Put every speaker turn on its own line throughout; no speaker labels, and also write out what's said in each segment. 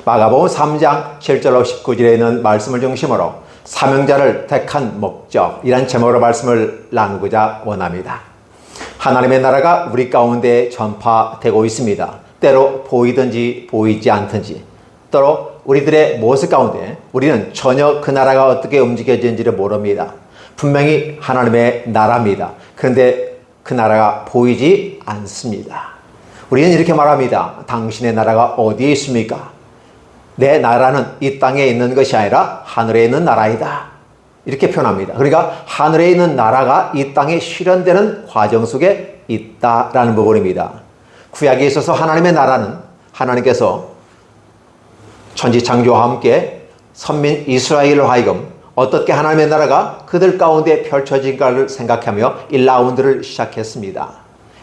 마가복음 3장 7절로 19절에 있는 말씀을 중심으로 사명자를 택한 목적이란 제목으로 말씀을 나누고자 원합니다. 하나님의 나라가 우리 가운데 전파되고 있습니다. 때로 보이든지 보이지 않든지, 때로 우리들의 모습 가운데 우리는 전혀 그 나라가 어떻게 움직여지는지를 모릅니다. 분명히 하나님의 나라입니다. 그런데 그 나라가 보이지 않습니다. 우리는 이렇게 말합니다. 당신의 나라가 어디에 있습니까? 내 나라는 이 땅에 있는 것이 아니라 하늘에 있는 나라이다. 이렇게 표현합니다. 그러니까 하늘에 있는 나라가 이 땅에 실현되는 과정 속에 있다라는 부분입니다. 구약에 있어서 하나님의 나라는 하나님께서 천지창조와 함께 선민 이스라엘을 하여금 어떻게 하나님의 나라가 그들 가운데 펼쳐진가를 생각하며 1라운드를 시작했습니다.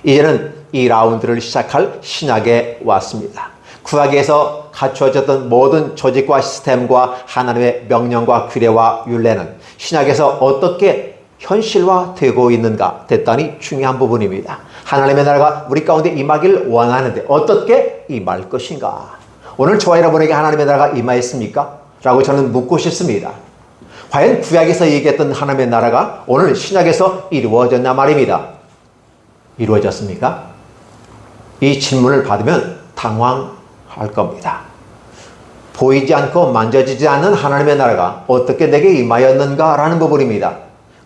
이제는 이 라운드를 시작할 신약에 왔습니다. 구약에서 갖추어졌던 모든 조직과 시스템과 하나님의 명령과 규례와 율례는 신약에서 어떻게 현실화되고 있는가 대단히 중요한 부분입니다. 하나님의 나라가 우리 가운데 임하기를 원하는데 어떻게 임할 것인가? 오늘 저와 여러분에게 하나님의 나라가 임하였습니까? 라고 저는 묻고 싶습니다. 과연 구약에서 얘기했던 하나님의 나라가 오늘 신약에서 이루어졌냐 말입니다. 이루어졌습니까? 이 질문을 받으면 당황할 겁니다. 보이지 않고 만져지지 않는 하나님의 나라가 어떻게 내게 임하였는가 라는 부분입니다.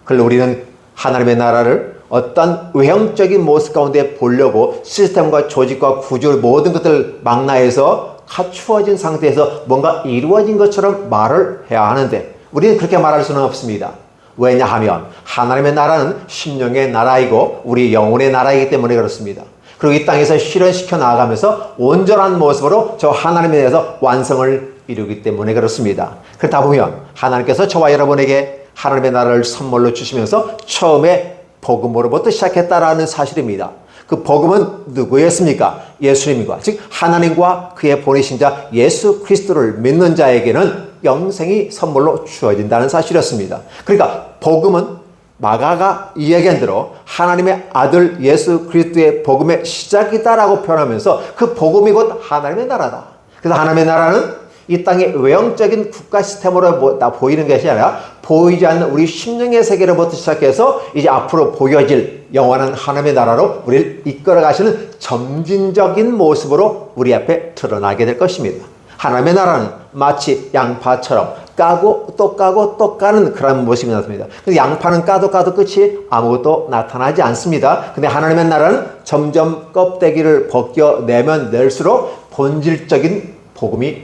그래서 우리는 하나님의 나라를 어떤 외형적인 모습 가운데 보려고 시스템과 조직과 구조 모든 것들을 망라해서 갖추어진 상태에서 뭔가 이루어진 것처럼 말을 해야 하는데 우리는 그렇게 말할 수는 없습니다. 왜냐하면 하나님의 나라는 심령의 나라이고 우리 영혼의 나라이기 때문에 그렇습니다. 그리고 이 땅에서 실현시켜 나아가면서 온전한 모습으로 저 하나님에 대해서 완성을 이루기 때문에 그렇습니다. 그렇다 보면 하나님께서 저와 여러분에게 하나님의 나라를 선물로 주시면서 처음에 복음으로부터 시작했다라는 사실입니다. 그 복음은 누구였습니까? 예수님과, 즉 하나님과 그의 보내신 자 예수 그리스도를 믿는 자에게는 영생이 선물로 주어진다는 사실이었습니다. 그러니까 복음은 마가가 이야기한 대로 하나님의 아들 예수 그리스도의 복음의 시작이다라고 표현하면서 그 복음이 곧 하나님의 나라다. 그래서 하나님의 나라는 이 땅의 외형적인 국가 시스템으로 보이는 것이 아니라 보이지 않는 우리 심령의 세계로부터 시작해서 이제 앞으로 보여질 영원한 하나님의 나라로 우리를 이끌어 가시는 점진적인 모습으로 우리 앞에 드러나게 될 것입니다. 하나님의 나라는 마치 양파처럼 까고 또 까는 그런 모습이 나타납니다. 근데 양파는 까도 끝이 아무것도 나타나지 않습니다. 근데 하나님의 나라는 점점 껍데기를 벗겨내면 낼수록 본질적인 복음이